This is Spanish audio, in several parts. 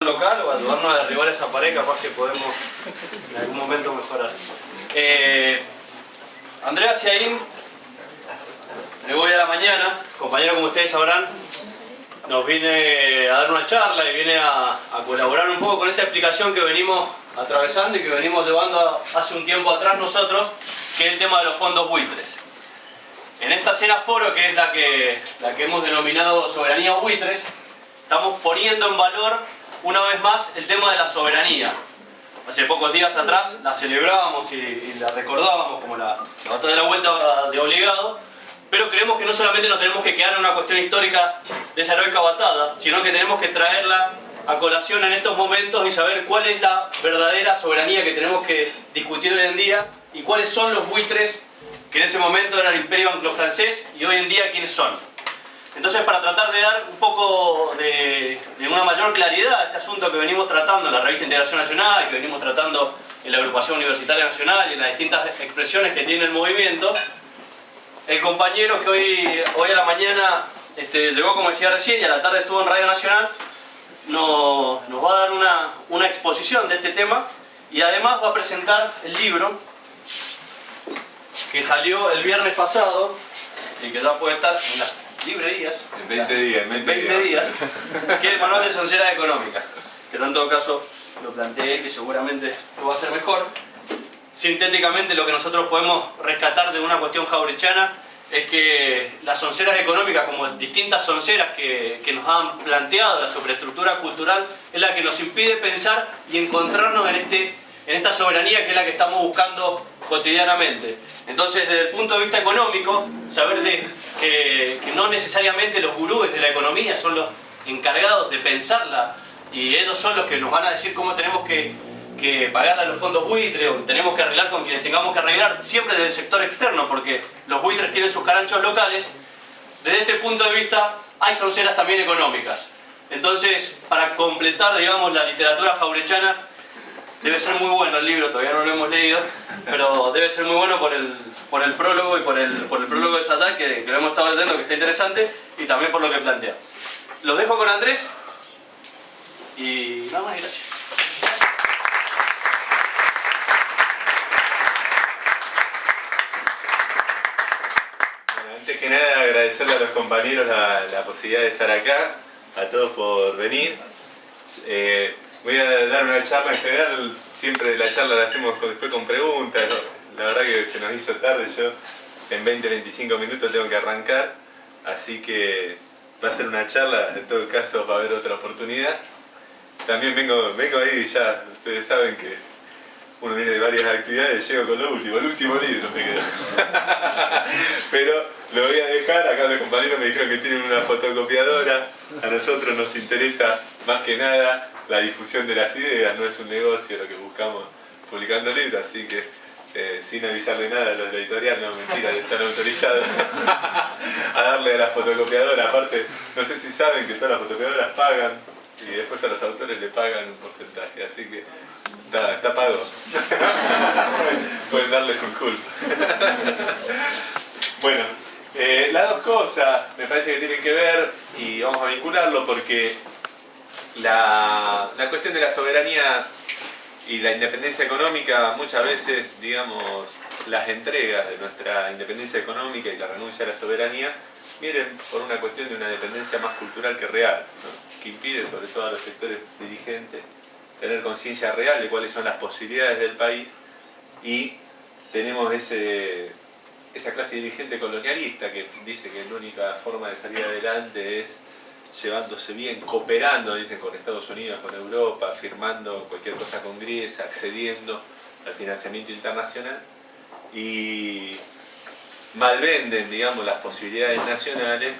local o ayudarnos a derribar esa pared, capaz que podemos en algún momento mejorar. Andrea Ciaín, de hoy a la mañana, compañero como ustedes sabrán, nos viene a dar una charla y viene a colaborar un poco con esta explicación que venimos atravesando y que venimos llevando hace un tiempo atrás nosotros, que es el tema de los fondos buitres. En esta cena foro, que es la que hemos denominado Soberanía Buitres, estamos poniendo en valor una vez más el tema de la soberanía. Hace pocos días atrás la celebrábamos y la recordábamos como la batalla de la vuelta de obligado, pero creemos que no solamente nos tenemos que quedar en una cuestión histórica de esa heroica batalla, sino que tenemos que traerla a colación en estos momentos y saber cuál es la verdadera soberanía que tenemos que discutir hoy en día y cuáles son los buitres que en ese momento era el Imperio Anglo-Francés y hoy en día quiénes son. Entonces, para tratar de dar un poco de una mayor claridad a este asunto que venimos tratando en la revista Integración Nacional, que venimos tratando en la Agrupación Universitaria Nacional y en las distintas expresiones que tiene el movimiento, el compañero que hoy a la mañana llegó, como decía recién, y a la tarde estuvo en Radio Nacional, nos va a dar una exposición de este tema y además va a presentar el libro que salió el viernes pasado y que ya puede estar en las librerías. En 20 días. Que es el Manual de Sonceras Económicas, que en todo caso lo planteé, que seguramente lo va a hacer mejor. Sintéticamente, lo que nosotros podemos rescatar de una cuestión jaurechana es que las sonceras económicas, como distintas sonceras que nos han planteado la superestructura cultural, es la que nos impide pensar y encontrarnos en esta soberanía que es la que estamos buscando cotidianamente. Entonces, desde el punto de vista económico, saber que no necesariamente los gurúes de la economía son los encargados de pensarla y ellos son los que nos van a decir cómo tenemos que pagarle a los fondos buitres o tenemos que arreglar con quienes tengamos que arreglar, siempre desde el sector externo, porque los buitres tienen sus caranchos locales. Desde este punto de vista hay sonceras también económicas. Entonces, para completar, digamos, la literatura jaurechana, debe ser muy bueno el libro, todavía no lo hemos leído, pero debe ser muy bueno por el prólogo y por el prólogo de Satá, que lo hemos estado leyendo, que está interesante, y también por lo que plantea. Los dejo con Andrés y nada más, y gracias. Antes que nada, agradecerle a los compañeros la posibilidad de estar acá, a todos por venir. Voy a dar una charla en general, siempre la charla la hacemos después con preguntas. La verdad que se nos hizo tarde, yo en 20-25 minutos tengo que arrancar, así que va a ser una charla, en todo caso va a haber otra oportunidad. También vengo ahí ya, ustedes saben que uno viene de varias actividades, llego con el último libro me quedo. Pero lo voy a dejar, acá los compañeros me dijeron que tienen una fotocopiadora, a nosotros nos interesa más que nada la difusión de las ideas, no es un negocio lo que buscamos publicando libros, así que sin avisarle nada a los de la editorial, no, mentira, están autorizados a darle a la fotocopiadora. Aparte, no sé si saben que todas las fotocopiadoras pagan y después a los autores le pagan un porcentaje, así que está pago. Pueden darle sin culpa. Bueno, las dos cosas me parece que tienen que ver y vamos a vincularlo porque la cuestión de la soberanía y la independencia económica, muchas veces, digamos, las entregas de nuestra independencia económica y la renuncia a la soberanía vienen por una cuestión de una dependencia más cultural que real, ¿no? Que impide, sobre todo a los sectores dirigentes, tener conciencia real de cuáles son las posibilidades del país, y tenemos esa clase dirigente colonialista que dice que la única forma de salir adelante es llevándose bien, cooperando, dicen, con Estados Unidos, con Europa, firmando cualquier cosa con Grecia, accediendo al financiamiento internacional, y malvenden, digamos, las posibilidades nacionales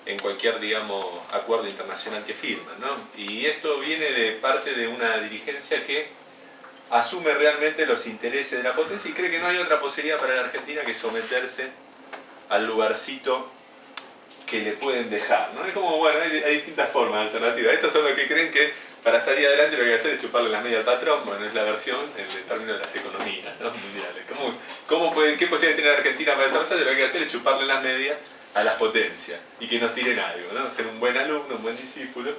en cualquier, digamos, acuerdo internacional que firman, ¿no? Y esto viene de parte de una dirigencia que asume realmente los intereses de la potencia y cree que no hay otra posibilidad para la Argentina que someterse al lugarcito que le pueden dejar, ¿no? Es como, bueno, hay distintas formas alternativas. Estos son los que creen que para salir adelante lo que hay que hacer es chuparle la media al patrón. Bueno, es la versión en el término de las economías, ¿no?, mundiales. ¿Qué posibilidad tiene la Argentina para desarrollarse? Lo que hay que hacer es chuparle la media a las potencias y que nos tiren algo, ¿no? Ser un buen alumno, un buen discípulo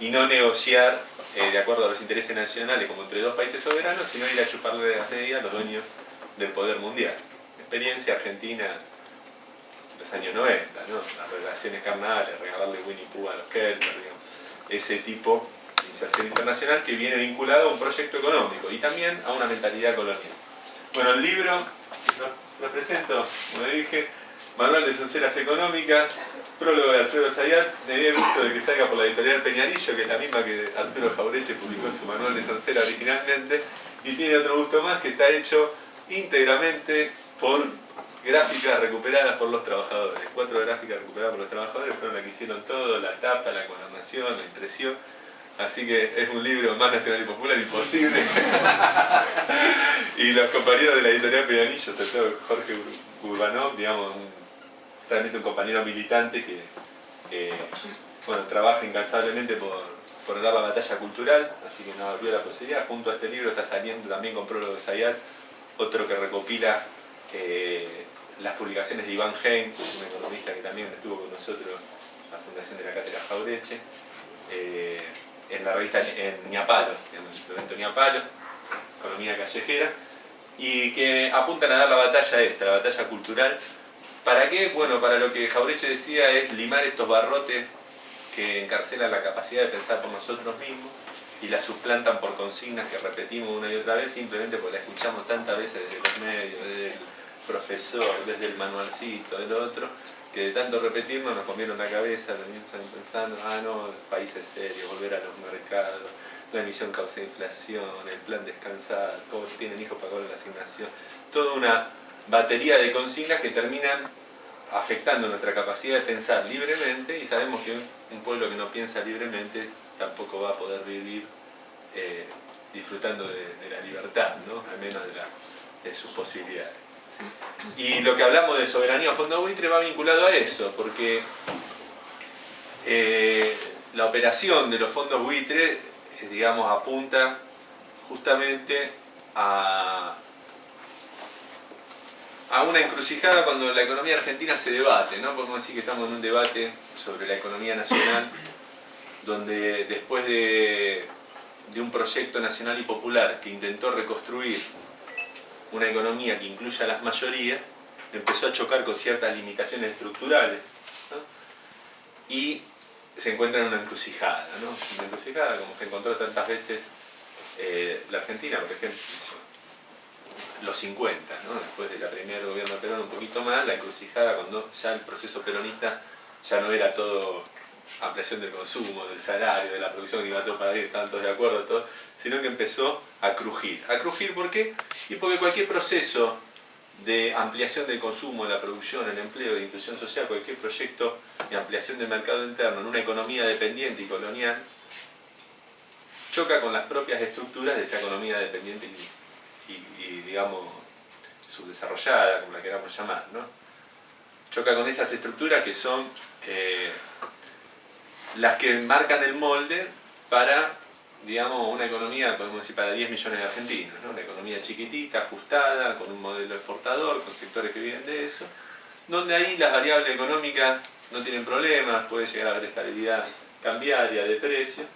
y no negociar de acuerdo a los intereses nacionales como entre dos países soberanos, sino ir a chuparle las medias a los dueños del poder mundial. Experiencia argentina en los años 90, ¿no? Las relaciones carnales, regalarle Winnie Pooh a los Kelper, digamos. Ese tipo de inserción internacional que viene vinculado a un proyecto económico y también a una mentalidad colonial. Bueno, el libro lo presento, como dije, Manual de Sonceras Económicas, prólogo de Alfredo Zayat. Me dio el gusto de que salga por la editorial Peñarillo, que es la misma que Arturo Jaureche publicó su Manual de Soncera originalmente, y tiene otro gusto más, que está hecho íntegramente por gráficas recuperadas por los trabajadores. 4 gráficas recuperadas por los trabajadores fueron las que hicieron todo, la tapa, la encuadernación, la impresión. Así que es un libro más nacional y popular imposible. Y los compañeros de la editorial Peñarillo, sobre todo Jorge Urbanov, digamos, realmente un compañero militante que bueno, trabaja incansablemente por dar la batalla cultural, así que nos abrió la posibilidad. Junto a este libro está saliendo también con prólogo de Zayat, otro que recopila las publicaciones de Iván Hein, un economista que también estuvo con nosotros en la fundación de la Cátedra Jaureche, en la revista en Ñapalo, en el suplemento Ñapalo, Economía Callejera, y que apuntan a dar la batalla esta, la batalla cultural. ¿Para qué? Bueno, para lo que Jaureche decía es limar estos barrotes que encarcelan la capacidad de pensar por nosotros mismos y la suplantan por consignas que repetimos una y otra vez simplemente porque la escuchamos tantas veces desde los medios, desde el profesor, desde el manualcito, del otro, que de tanto repetirnos nos comieron la cabeza, los niños están pensando, ah no, el país es serio, volver a los mercados, la emisión causa de inflación, el plan descansar, cómo tienen hijos para cobrar la asignación, toda una batería de consignas que terminan afectando nuestra capacidad de pensar libremente, y sabemos que un pueblo que no piensa libremente tampoco va a poder vivir disfrutando de la libertad, ¿no? Al menos de sus posibilidades. Y lo que hablamos de soberanía a fondo buitre va vinculado a eso, porque la operación de los fondos buitre, digamos, apunta justamente a una encrucijada cuando la economía argentina se debate, ¿no? Podemos decir que estamos en un debate sobre la economía nacional, donde después de un proyecto nacional y popular que intentó reconstruir una economía que incluya a las mayorías, empezó a chocar con ciertas limitaciones estructurales, ¿no? Y se encuentra en una encrucijada, ¿no? Una encrucijada como se encontró tantas veces la Argentina, por ejemplo, los 50, ¿no? Después de la primera del gobierno de Perón un poquito más, la encrucijada cuando ya el proceso peronista ya no era todo ampliación del consumo, del salario, de la producción, que iba todo para ir, estaban todos de acuerdo, todo, sino que empezó a crujir. ¿A crujir por qué? Y porque cualquier proceso de ampliación del consumo, de la producción, el empleo, de inclusión social, cualquier proyecto de ampliación del mercado interno en una economía dependiente y colonial, choca con las propias estructuras de esa economía dependiente y digamos, subdesarrollada, como la queramos llamar, ¿no? Choca con esas estructuras que son las que marcan el molde para, digamos, una economía, podemos decir, para 10 millones de argentinos, ¿no? Una economía chiquitita, ajustada, con un modelo exportador, con sectores que viven de eso, donde ahí las variables económicas no tienen problemas, puede llegar a haber estabilidad cambiaria de precios,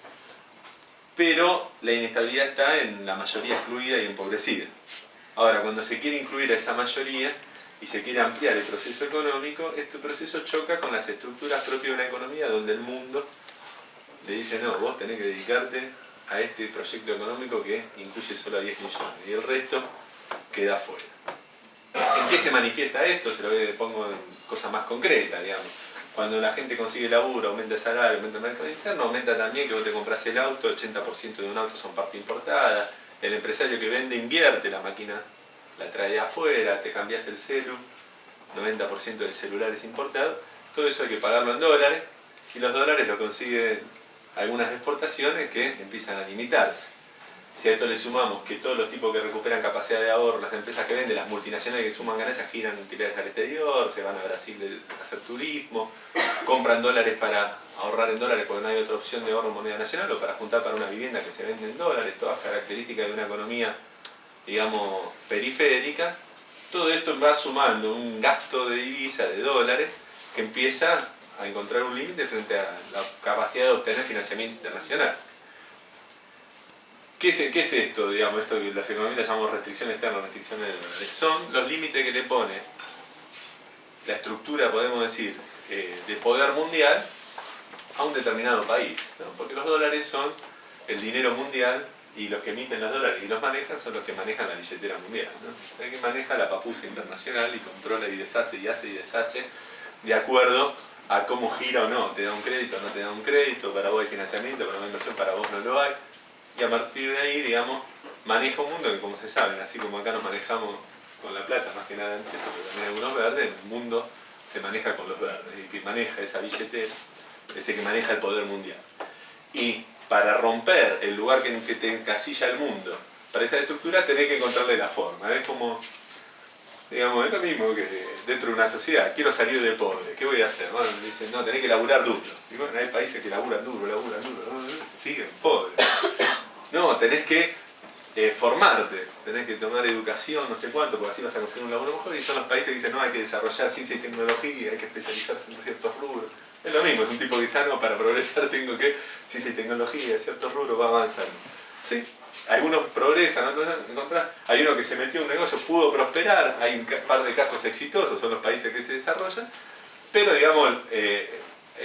pero la inestabilidad está en la mayoría excluida y empobrecida. Ahora, cuando se quiere incluir a esa mayoría y se quiere ampliar el proceso económico, este proceso choca con las estructuras propias de una economía donde el mundo le dice, no, vos tenés que dedicarte a este proyecto económico que incluye solo a 10 millones y el resto queda fuera. ¿En qué se manifiesta esto? Se lo pongo en cosas más concretas, digamos. Cuando la gente consigue laburo, aumenta el salario, aumenta el mercado interno, aumenta también que vos te compras el auto, el 80% de un auto son parte importada, el empresario que vende invierte, la máquina la trae de afuera, te cambias el celu, 90% del celular es importado, todo eso hay que pagarlo en dólares, y los dólares lo consiguen algunas exportaciones que empiezan a limitarse. Si a esto le sumamos que todos los tipos que recuperan capacidad de ahorro, las empresas que venden, las multinacionales que suman ganancias, giran utilidades al exterior, se van a Brasil a hacer turismo, compran dólares para ahorrar en dólares porque no hay otra opción de ahorro en moneda nacional, o para juntar para una vivienda que se vende en dólares, todas características de una economía, digamos, periférica. Todo esto va sumando un gasto de divisa, de dólares, que empieza a encontrar un límite frente a la capacidad de obtener financiamiento internacional. ¿Qué es esto? Digamos, esto que los economistas llamamos restricción externa, restricción de dólares. Son los límites que le pone la estructura, podemos decir, de poder mundial a un determinado país, ¿no? Porque los dólares son el dinero mundial y los que emiten los dólares y los manejan son los que manejan la billetera mundial, ¿no? El que maneja la papusa internacional y controla y deshace y hace y deshace de acuerdo a cómo gira o no. Te da un crédito o no te da un crédito, para vos hay financiamiento, para vos hay inversión, para vos no lo hay. Y a partir de ahí, digamos, maneja un mundo que, como se sabe, así como acá nos manejamos con la plata, más que nada en pesos, pero también algunos verdes, en el mundo se maneja con los verdes. Y el que maneja esa billetera es el que maneja el poder mundial. Y para romper el lugar que te encasilla el mundo, para esa estructura tenés que encontrarle la forma. Es como, digamos, es lo mismo que dentro de una sociedad. Quiero salir de pobre, ¿qué voy a hacer? Bueno, me dicen, no, tenés que laburar duro. Y bueno, hay países que laburan duro, siguen pobres. No, tenés que formarte, tenés que tomar educación, no sé cuánto, porque así vas a conseguir un laburo mejor. Y son los países que dicen, no, hay que desarrollar ciencia y tecnología, hay que especializarse en ciertos rubros. Es lo mismo, es un tipo que dice, no, para progresar tengo que ciencia y tecnología, ciertos rubros va avanzando. ¿Sí? Algunos progresan, otros encontrás. Hay uno que se metió en un negocio, pudo prosperar, hay un par de casos exitosos, son los países que se desarrollan, pero digamos, es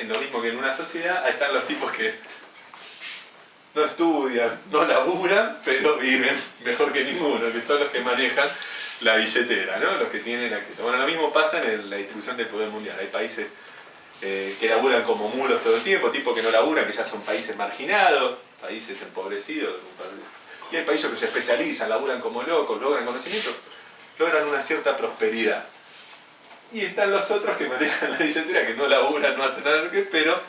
lo mismo que en una sociedad, ahí están los tipos que no estudian, no laburan, pero viven mejor que ninguno, que son los que manejan la billetera, ¿no? Los que tienen acceso. Bueno, lo mismo pasa en la distribución del poder mundial. Hay países que laburan como mulos todo el tiempo, tipos que no laburan, que ya son países marginados, países empobrecidos. Y hay países que se especializan, laburan como locos, logran conocimiento, logran una cierta prosperidad. Y están los otros que manejan la billetera, que no laburan, no hacen nada, pero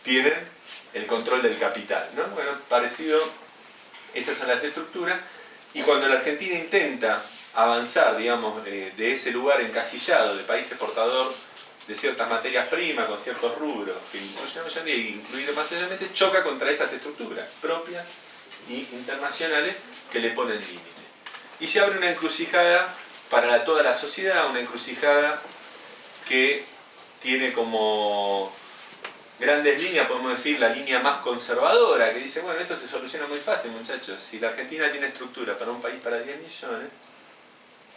tienen el control del capital, ¿no? Bueno, parecido, esas son las estructuras. Y cuando la Argentina intenta avanzar, digamos, de ese lugar encasillado de país exportador de ciertas materias primas, con ciertos rubros, que incluido más allá, choca contra esas estructuras propias y internacionales que le ponen límite. Y se abre una encrucijada para toda la sociedad, una encrucijada que tiene como grandes líneas, podemos decir, la línea más conservadora, que dice, bueno, esto se soluciona muy fácil, muchachos. Si la Argentina tiene estructura para un país para 10 millones,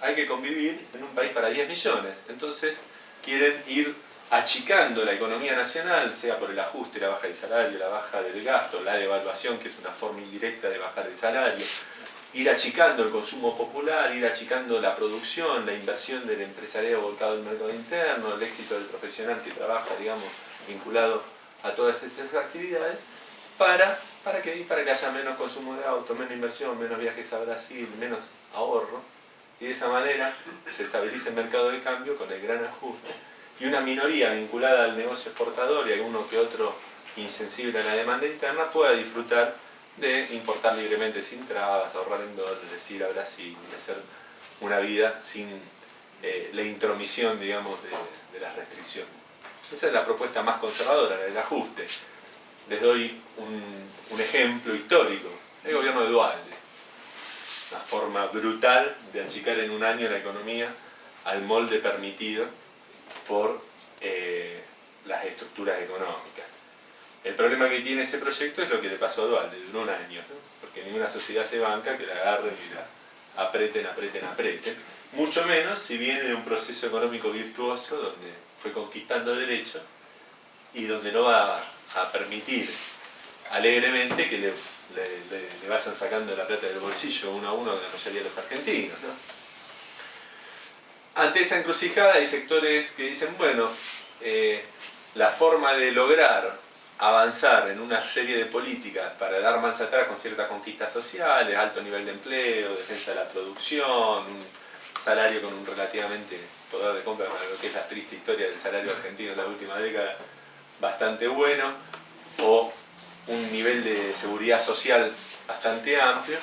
hay que convivir en un país para 10 millones. Entonces, quieren ir achicando la economía nacional, sea por el ajuste, la baja del salario, la baja del gasto, la devaluación, que es una forma indirecta de bajar el salario, ir achicando el consumo popular, ir achicando la producción, la inversión del empresariado volcado al mercado interno, el éxito del profesional que trabaja, digamos, vinculado a todas esas actividades, para que haya menos consumo de auto, menos inversión, menos viajes a Brasil, menos ahorro, y de esa manera se estabiliza el mercado de cambio con el gran ajuste, y una minoría vinculada al negocio exportador y alguno que otro insensible a la demanda interna pueda disfrutar de importar libremente sin trabas, ahorrar en dólares, ir a Brasil y hacer una vida sin la intromisión, digamos, de las restricciones. Esa es la propuesta más conservadora, la del ajuste. Les doy un ejemplo histórico, el gobierno de Duhalde. Una forma brutal de achicar en un año la economía al molde permitido por las estructuras económicas. El problema que tiene ese proyecto es lo que le pasó a Duhalde, duró un año, ¿no? Porque ninguna sociedad se banca que la agarren y la apreten. Mucho menos si viene de un proceso económico virtuoso donde fue conquistando derechos y donde no va a permitir alegremente que le vayan sacando la plata del bolsillo uno a uno a la mayoría de los argentinos, ¿no? Ante esa encrucijada hay sectores que dicen, bueno, la forma de lograr avanzar en una serie de políticas para dar marcha atrás con ciertas conquistas sociales, alto nivel de empleo, defensa de la producción, un salario con un relativamente poder de compra para lo que es la triste historia del salario argentino en la última década bastante bueno, o un nivel de seguridad social bastante amplio,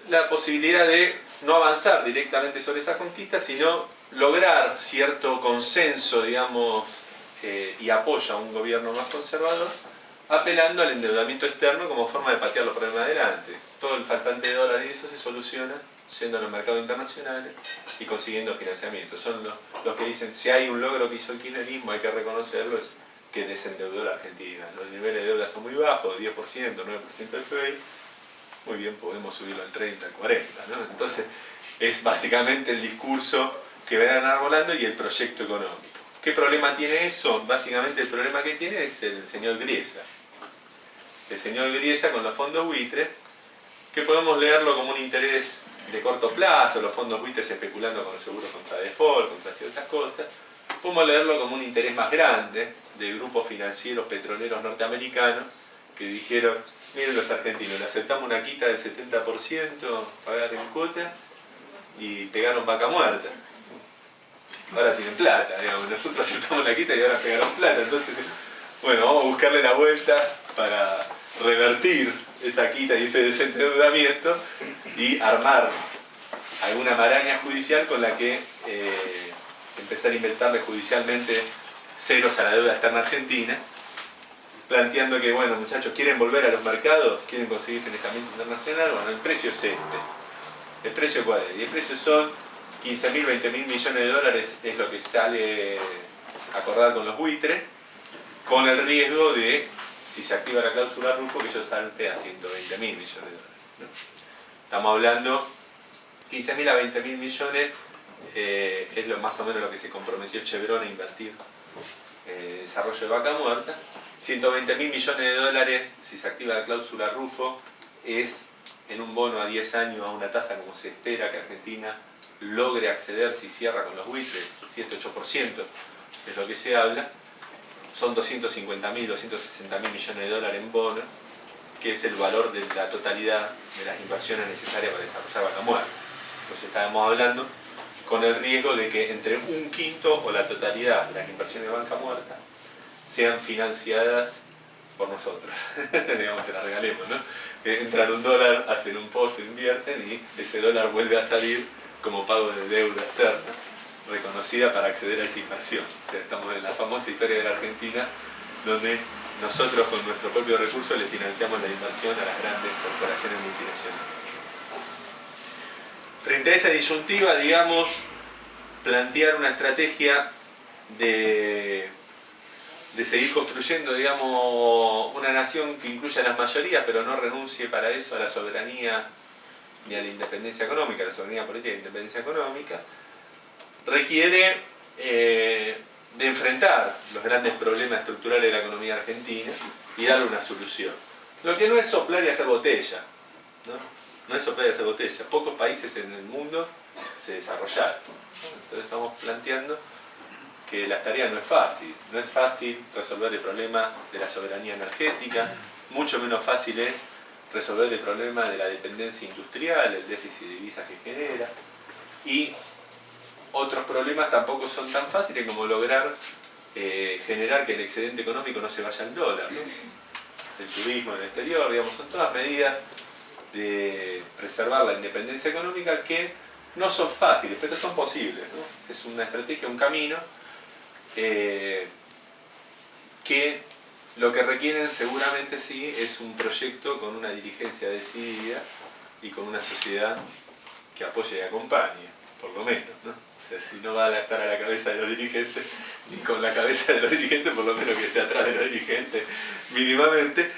la posibilidad de no avanzar directamente sobre esas conquistas, sino lograr cierto consenso, digamos, y apoyo a un gobierno más conservador apelando al endeudamiento externo como forma de patear los problemas adelante. Todo el faltante de dólares y eso se soluciona yendo a los mercados internacionales y consiguiendo financiamiento. Son los que dicen, si hay un logro que hizo el kirchnerismo, hay que reconocerlo, es que desendeudó la Argentina. Los niveles de deuda son muy bajos, 10%, 9% del PBI. Muy bien, podemos subirlo al 30, al 40, ¿no? Entonces, es básicamente el discurso que van enarbolando y el proyecto económico. ¿Qué problema tiene eso? Básicamente el problema que tiene es el señor Griesa. El señor Griesa con los fondos buitres, que podemos leerlo como un interés de corto plazo, los fondos buitres especulando con los seguros contra default, contra ciertas cosas. Podemos leerlo como un interés más grande de grupos financieros petroleros norteamericanos que dijeron, miren los argentinos, le aceptamos una quita del 70%, pagar en cuota y pegaron vaca muerta. Ahora tienen plata, digamos, nosotros aceptamos la quita y ahora pegaron plata. Entonces, bueno, vamos a buscarle la vuelta para revertir esa quita y ese desendeudamiento y armar alguna maraña judicial con la que empezar a inventarle judicialmente ceros a la deuda externa argentina, planteando que, bueno, muchachos, ¿quieren volver a los mercados? ¿Quieren conseguir financiamiento internacional? Bueno, el precio es este. ¿El precio cuál es? Y el precio son 15.000, 20.000 millones de dólares, es lo que sale acordado con los buitres, con el riesgo de, si se activa la cláusula Rufo, que eso salte a 120.000 millones de dólares, ¿no? Estamos hablando 15.000 a 20.000 millones, es más o menos lo que se comprometió Chevron a invertir en desarrollo de vaca muerta. 120.000 millones de dólares, si se activa la cláusula Rufo, es en un bono a 10 años a una tasa como se espera que Argentina logre acceder si cierra con los buitres, 7-8% es lo que se habla. Son 250.000, 260.000 millones de dólares en bonos, que es el valor de la totalidad de las inversiones necesarias para desarrollar vaca muerta. Entonces estábamos hablando con el riesgo de que entre un quinto o la totalidad de las inversiones de vaca muerta sean financiadas por nosotros. Digamos, se las regalemos, ¿no? Que entran $1, hacen un pozo, invierten y ese dólar vuelve a salir como pago de deuda externa reconocida para acceder a esa inversión. O sea, estamos en la famosa historia de la Argentina, donde nosotros con nuestro propio recurso le financiamos la inversión a las grandes corporaciones multinacionales. Frente a esa disyuntiva, digamos, plantear una estrategia de seguir construyendo, digamos, una nación que incluya a las mayorías, pero no renuncie para eso a la soberanía ni a la independencia económica, la soberanía política y la independencia económica, requiere de enfrentar los grandes problemas estructurales de la economía argentina y darle una solución. Lo que no es soplar y hacer botella, ¿no? No es soplar y hacer botella. Pocos países en el mundo se desarrollaron, ¿no? Entonces estamos planteando que la tarea no es fácil. No es fácil resolver el problema de la soberanía energética, mucho menos fácil es resolver el problema de la dependencia industrial, el déficit de divisas que genera, y otros problemas tampoco son tan fáciles como lograr generar que el excedente económico no se vaya al dólar, ¿no? El turismo en el exterior, digamos, son todas medidas de preservar la independencia económica que no son fáciles, pero son posibles, ¿no? Es una estrategia, un camino que lo que requieren seguramente sí es un proyecto con una dirigencia decidida y con una sociedad que apoye y acompañe, por lo menos, ¿no? O sea, si no va a estar a la cabeza de los dirigentes, ni con la cabeza de los dirigentes, por lo menos que esté atrás de los dirigentes mínimamente.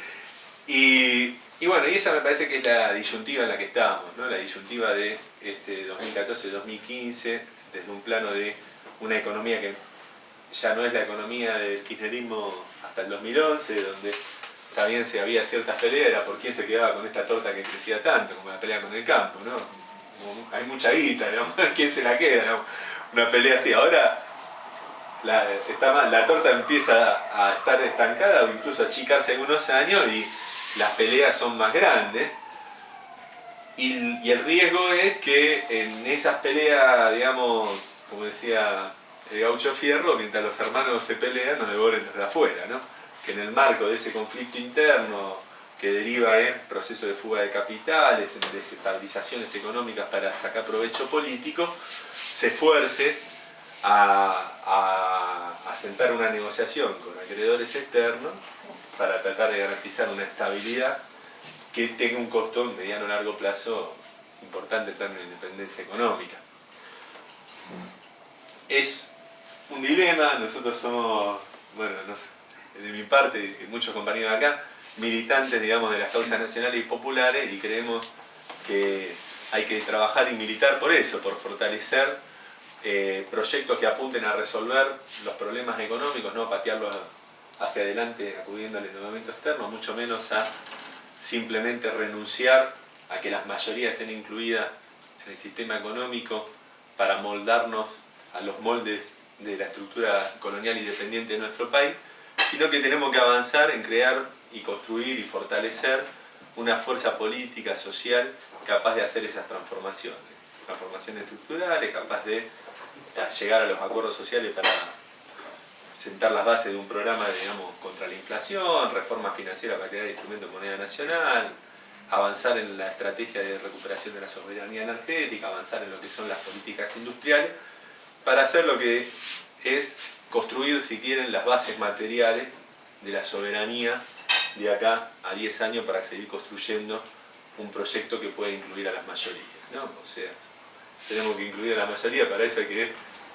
Y bueno, y esa me parece que es la disyuntiva en la que estamos, ¿no? La disyuntiva de 2014-2015, desde un plano de una economía que ya no es la economía del kirchnerismo hasta el 2011, donde también se había ciertas peleas, era por quién se quedaba con esta torta que crecía tanto, como la pelea con el campo, ¿no? Hay mucha guita, digamos, ¿quién se la queda? Digamos? Una pelea así. Ahora la torta empieza a estar estancada o incluso a achicarse algunos años y las peleas son más grandes. Y el riesgo es que en esas peleas, digamos, como decía el gaucho Fierro, mientras los hermanos se pelean, nos devoren los de afuera, ¿no? Que en el marco de ese conflicto interno que deriva en procesos de fuga de capitales, en desestabilizaciones económicas para sacar provecho político, se esfuerce a sentar una negociación con acreedores externos para tratar de garantizar una estabilidad que tenga un costo mediano o largo plazo importante en términos de independencia económica. Es un dilema. Nosotros somos, bueno, no sé, de mi parte y muchos compañeros de acá, militantes, digamos, de las causas nacionales y populares, y creemos que hay que trabajar y militar por eso, por fortalecer proyectos que apunten a resolver los problemas económicos, no a patearlos hacia adelante acudiendo al endeudamiento externo, mucho menos a simplemente renunciar a que las mayorías estén incluidas en el sistema económico para moldarnos a los moldes de la estructura colonial y dependiente de nuestro país, sino que tenemos que avanzar en crear y construir y fortalecer una fuerza política, social, capaz de hacer esas transformaciones estructurales, capaz de llegar a los acuerdos sociales para sentar las bases de un programa, digamos, contra la inflación, reforma financiera para crear instrumentos de moneda nacional, avanzar en la estrategia de recuperación de la soberanía energética, avanzar en lo que son las políticas industriales, para hacer lo que es construir, si quieren, las bases materiales de la soberanía de acá a 10 años para seguir construyendo un proyecto que pueda incluir a las mayorías, ¿no? O sea, tenemos que incluir a la mayoría, para eso hay que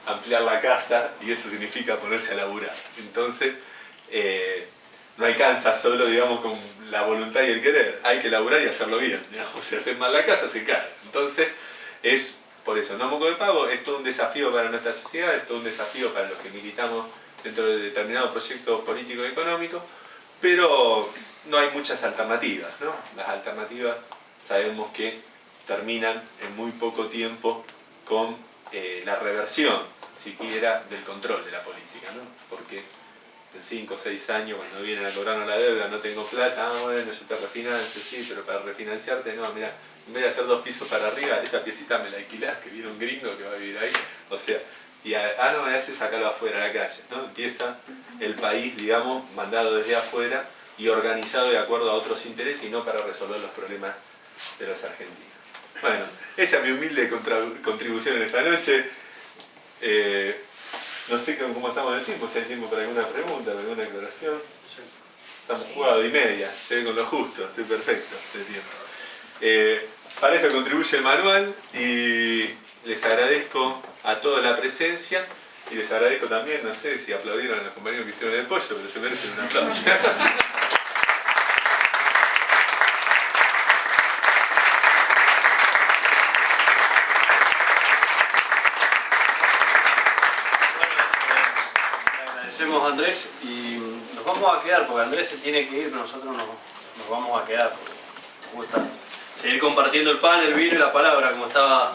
ampliar la casa y eso significa ponerse a laburar. Entonces, no alcanza solo, digamos, con la voluntad y el querer, hay que laburar y hacerlo bien, digamos. Si haces mal la casa, se cae. Entonces, es por eso, no moco de pavo, es todo un desafío para nuestra sociedad, es todo un desafío para los que militamos dentro de determinados proyectos políticos y económicos, pero no hay muchas alternativas, ¿no? Las alternativas sabemos que terminan en muy poco tiempo con la reversión, siquiera, del control de la política, ¿no? Porque en 5 o 6 años, cuando vienen a cobrarnos la deuda, no tengo plata, bueno, yo te refinancio, sí, pero para refinanciarte, no, mira, en vez de hacer 2 pisos para arriba, esta piecita me la alquilás, que viene un gringo que va a vivir ahí, o sea, y no me hace sacarlo afuera a la calle, ¿no? Empieza el país, digamos, mandado desde afuera y organizado de acuerdo a otros intereses y no para resolver los problemas de los argentinos. Bueno, esa es mi humilde contribución en esta noche. No sé cómo estamos en el tiempo, si hay tiempo para alguna pregunta, para alguna aclaración. Estamos jugados y media, llegué con lo justo, estoy perfecto de tiempo. Para eso contribuye el manual y les agradezco a todos la presencia y les agradezco también, no sé si aplaudieron a los compañeros que hicieron el pollo, pero se merecen un aplauso. Agradecemos a Andrés y nos vamos a quedar porque Andrés se tiene que ir, pero nosotros nos vamos a quedar porque nos gusta seguir compartiendo el pan, el vino y la palabra, como estaba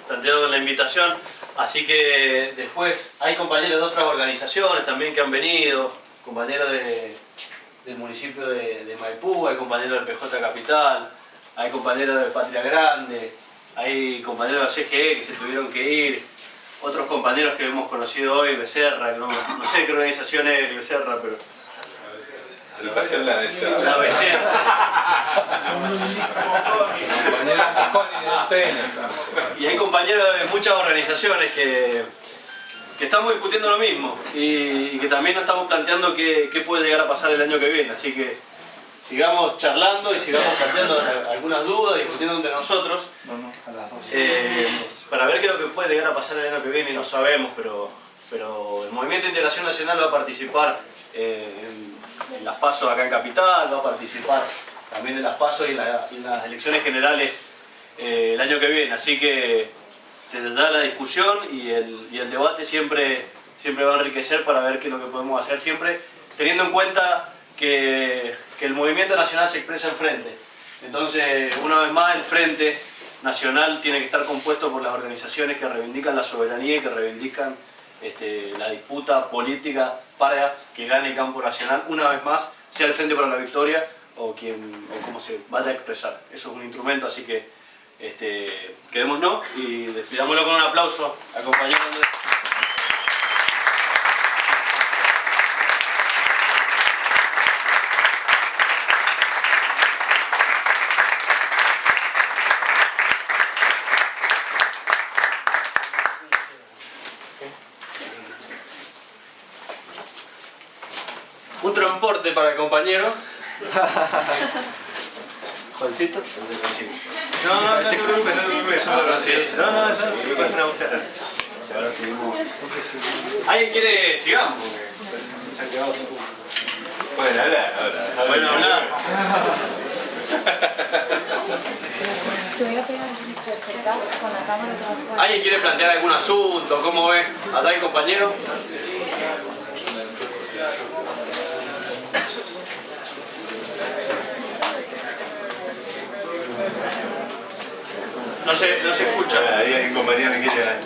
planteado en la invitación. Así que después hay compañeros de otras organizaciones también que han venido, compañeros del municipio de Maipú, hay compañeros del PJ Capital, hay compañeros de Patria Grande, hay compañeros de CGE que se tuvieron que ir, otros compañeros que hemos conocido hoy, Becerra, no sé qué organización es Becerra, pero... Agrupación La Becerra. La Becerra. Y hay compañeros de muchas organizaciones que estamos discutiendo lo mismo y que también nos estamos planteando qué puede llegar a pasar el año que viene. Así que sigamos charlando y sigamos planteando algunas dudas, discutiendo entre nosotros para ver qué es lo que puede llegar a pasar el año que viene. No sabemos, pero el Movimiento de Integración Nacional va a participar en las PASO acá en Capital, va a participar también en las PASO y en las elecciones generales el año que viene. Así que tendrá la discusión y el debate siempre va a enriquecer para ver qué es lo que podemos hacer, siempre teniendo en cuenta que el movimiento nacional se expresa en frente. Entonces, una vez más, el Frente Nacional tiene que estar compuesto por las organizaciones que reivindican la soberanía y que reivindican la disputa política para que gane el campo nacional, una vez más, sea el Frente para la Victoria o como se vaya a expresar. Eso es un instrumento, así que quedémonos y despidámoslo con un aplauso al compañero Andrés. Un trompón aporte para el compañero. Juancito. No te preocupes, no te preocupes. Ahora sí. No, me pasan a buscar. Ahora seguimos. ¿Alguien quiere? Sigamos. Se ha quedado sin Pueden hablar ahora. Bueno, hablar. Te voy a pegar cerca con la cámara que va a jugar. ¿Alguien quiere plantear algún asunto? ¿Cómo ve? ¿Hasta el compañero? No se escucha. Ahí hay un compañero que quiere hablar.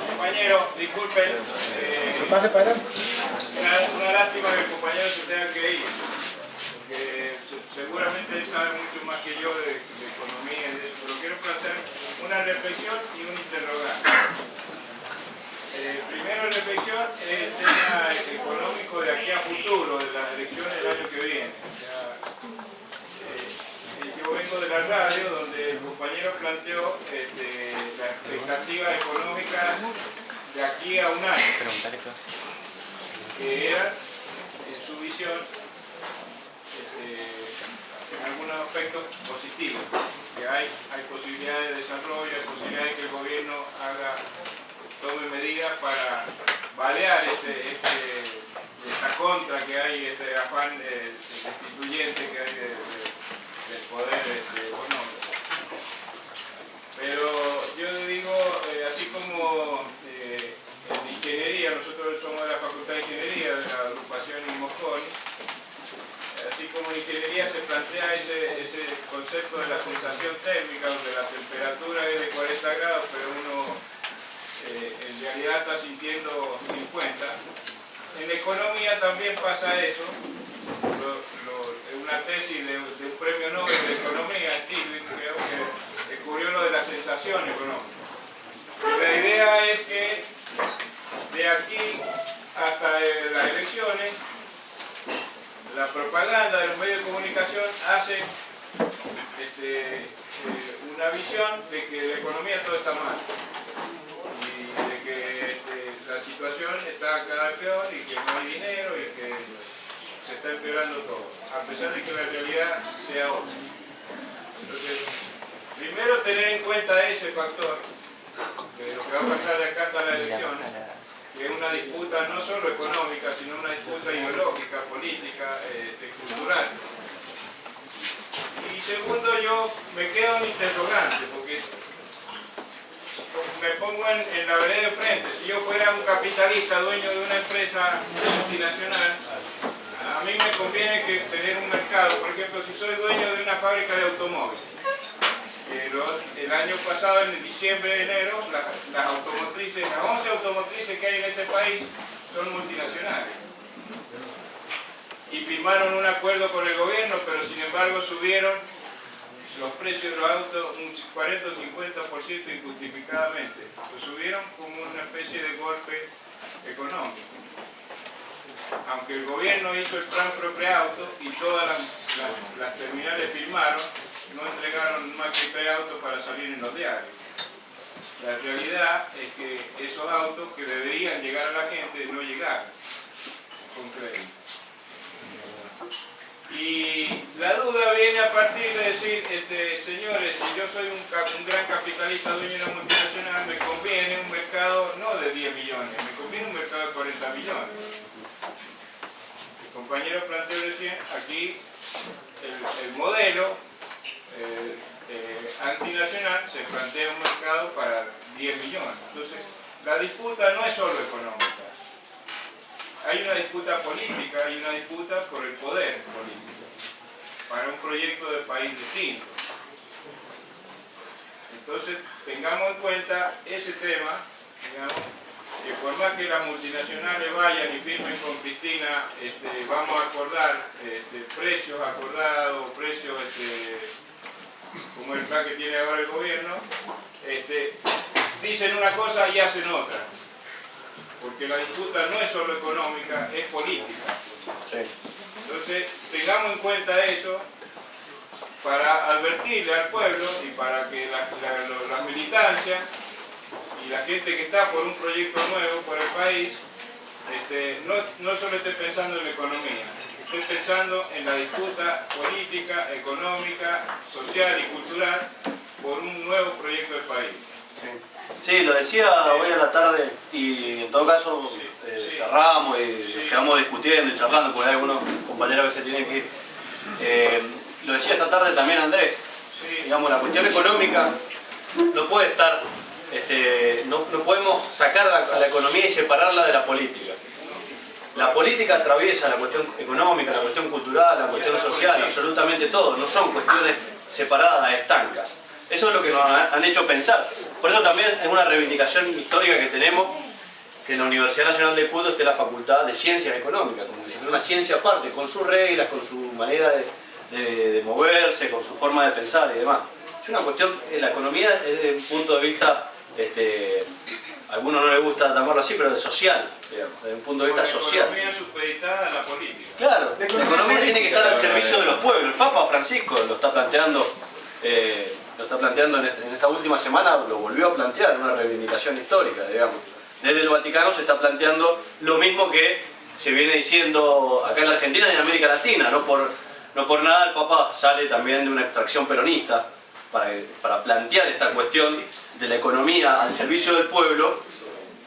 Compañero, disculpen, pase para allá. una lástima que el compañero se tenga que ir, porque seguramente él sabe mucho más que yo de economía y de eso, pero quiero plantear una reflexión y un interrogante. Primero la reflexión es el tema económico de aquí a futuro, de las elecciones del año que viene. Yo vengo de la radio donde el compañero planteó la expectativa económica de aquí a un año, que era, en su visión, en algunos aspectos positivos, que hay posibilidades de desarrollo, hay posibilidades de que el gobierno tome medidas para balear esta contra que hay, este afán destituyente que hay del poder económico. Pero yo digo, así como en ingeniería, nosotros somos de la Facultad de Ingeniería, de la agrupación Mosconi, así como en ingeniería se plantea ese concepto de la sensación térmica, donde la temperatura es de 40 grados, pero uno en realidad está sintiendo 50. En economía también pasa eso. Una tesis de un premio Nobel de Economía, Stiglitz, creo que descubrió lo de la sensación económica. Y la idea es que de aquí hasta las elecciones, la propaganda de los medios de comunicación hace una visión de que la economía todo está mal y de que la situación está cada vez peor y que no hay dinero y que se está empeorando todo, a pesar de que la realidad sea otra. Entonces, primero tener en cuenta ese factor, de lo que va a pasar de acá hasta la elección, que es una disputa no solo económica, sino una disputa ideológica, política, cultural. Y segundo, yo me quedo en interrogante, porque me pongo en la vereda de frente. Si yo fuera un capitalista, dueño de una empresa multinacional, a mí me conviene tener un mercado. Por ejemplo, si soy dueño de una fábrica de automóviles, el año pasado, en diciembre, enero, las automotrices, las 11 automotrices que hay en este país son multinacionales. Y firmaron un acuerdo con el gobierno, pero sin embargo subieron los precios de los autos un 40 o 50% injustificadamente. Lo subieron como una especie de golpe económico. Aunque el gobierno hizo el plan Propreauto y todas las terminales firmaron, no entregaron más que 3 autos para salir en los diarios. La realidad es que esos autos que deberían llegar a la gente no llegaron con crédito. Y la duda viene a partir de decir, señores, si yo soy un gran capitalista dueño de una multinacional, me conviene un mercado no de 10 millones, me conviene un mercado de 40 millones. El compañero planteó recién, aquí el modelo antinacional se plantea un mercado para 10 millones. Entonces, la disputa no es solo económica. Hay una disputa política, hay una disputa por el poder político, para un proyecto de país distinto. Entonces, tengamos en cuenta ese tema, digamos, que por más que las multinacionales vayan y firmen con Cristina, vamos a acordar precios acordados, precios como el plan que tiene ahora el gobierno, dicen una cosa y hacen otra. Porque la disputa no es solo económica, es política. Sí. Entonces, tengamos en cuenta eso para advertirle al pueblo y para que la militancia y la gente que está por un proyecto nuevo por el país no solo esté pensando en la economía, estoy pensando en la disputa política, económica, social y cultural por un nuevo proyecto de país. Sí, lo decía hoy a la tarde y en todo caso cerramos y quedamos discutiendo y charlando porque hay algunos compañeros que se tienen que ir. Lo decía esta tarde también Andrés, digamos, la cuestión económica no puede estar, no podemos sacar a la economía y separarla de la política. La política atraviesa la cuestión económica, la cuestión cultural, la cuestión social, absolutamente todo, no son cuestiones separadas, estancas. Eso es lo que nos han hecho pensar. Por eso también es una reivindicación histórica que tenemos que en la Universidad Nacional de Cuyo esté la Facultad de Ciencias Económicas, como que si fuera una ciencia aparte, con sus reglas, con su manera de moverse, con su forma de pensar y demás. Es una cuestión, la economía es desde un punto de vista, a algunos no les gusta llamarlo así, pero de social, digamos, desde un punto de vista social. La economía supeditada a la política. Claro, la economía tiene que estar al servicio de los pueblos. El Papa Francisco lo está planteando en esta última semana, lo volvió a plantear, una reivindicación histórica, digamos. Desde el Vaticano se está planteando lo mismo que se viene diciendo acá en la Argentina y en América Latina. No por nada el Papa sale también de una extracción peronista para plantear esta cuestión de la economía al servicio del pueblo.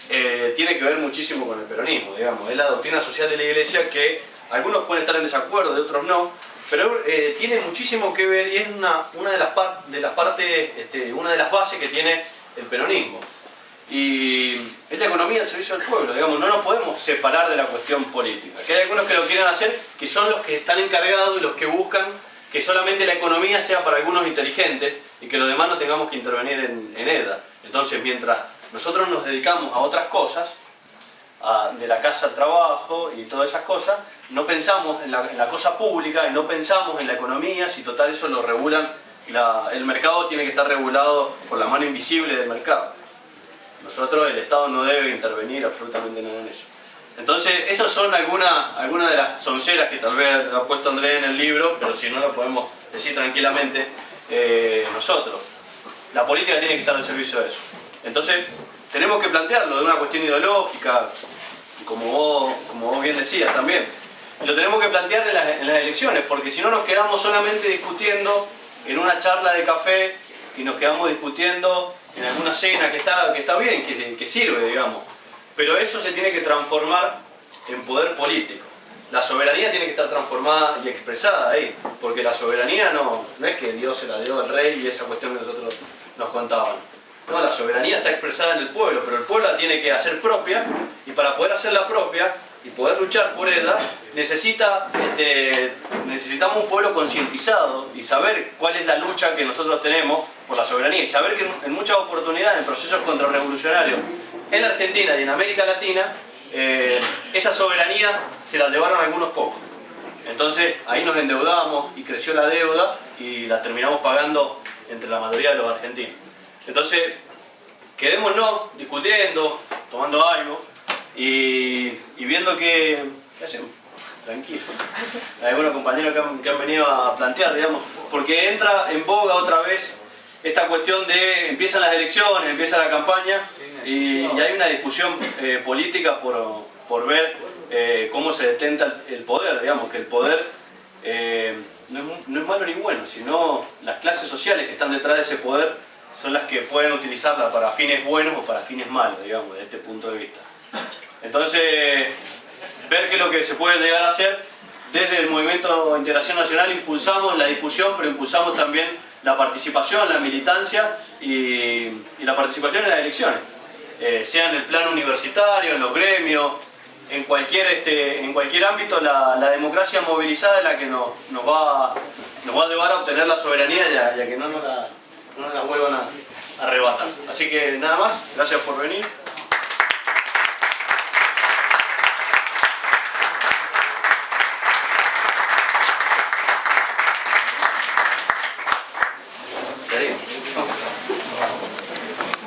Tiene que ver muchísimo con el peronismo, digamos. Es la doctrina social de la Iglesia que algunos pueden estar en desacuerdo, de otros no, pero tiene muchísimo que ver y es una de las bases que tiene el peronismo. Y es la economía al servicio del pueblo, digamos, no nos podemos separar de la cuestión política. Que hay algunos que lo quieren hacer, que son los que están encargados y los que buscan que solamente la economía sea para algunos inteligentes y que los demás no tengamos que intervenir en ella. Entonces, mientras nosotros nos dedicamos a otras cosas, de la casa al trabajo y todas esas cosas, no pensamos en la cosa pública y no pensamos en la economía, si total eso lo regulan, el mercado tiene que estar regulado por la mano invisible del mercado. Nosotros, el Estado no debe intervenir absolutamente nada en eso. Entonces, esas son algunas de las sonceras que tal vez ha puesto Andrés en el libro, pero si no lo podemos decir tranquilamente nosotros. La política tiene que estar al servicio de eso. Entonces, tenemos que plantearlo de una cuestión ideológica, como vos bien decías también. Y lo tenemos que plantear en las elecciones, porque si no nos quedamos solamente discutiendo en una charla de café y nos quedamos discutiendo en alguna cena que está bien, que sirve, digamos. Pero eso se tiene que transformar en poder político. La soberanía tiene que estar transformada y expresada ahí, porque la soberanía no es que Dios se la dio al rey y esa cuestión que nosotros nos contaban. No, la soberanía está expresada en el pueblo, pero el pueblo la tiene que hacer propia, y para poder hacerla propia y poder luchar por ella, necesitamos un pueblo concientizado y saber cuál es la lucha que nosotros tenemos por la soberanía, y saber que en muchas oportunidades, en procesos contrarrevolucionarios en la Argentina y en América Latina, esa soberanía se la llevaron algunos pocos. Entonces ahí nos endeudamos y creció la deuda y la terminamos pagando entre la mayoría de los argentinos. Entonces, quedémonos discutiendo, tomando algo y viendo qué hacemos. Tranquilo. Hay algunos compañeros que han venido a plantear, digamos, porque entra en boga otra vez esta cuestión de empiezan las elecciones, empieza la campaña y hay una discusión política por ver cómo se detenta el poder, digamos, que el poder no es malo ni bueno, sino las clases sociales que están detrás de ese poder son las que pueden utilizarla para fines buenos o para fines malos, digamos, desde este punto de vista. Entonces, ver qué es lo que se puede llegar a hacer. Desde el Movimiento de Integración Nacional impulsamos la discusión, pero impulsamos también la participación, la militancia y la participación en las elecciones. Sea en el plano universitario, en los gremios, en cualquier ámbito, la democracia movilizada es la que nos va a llevar a obtener la soberanía y a que no nos la vuelvan a arrebatar. Así que nada más, gracias por venir.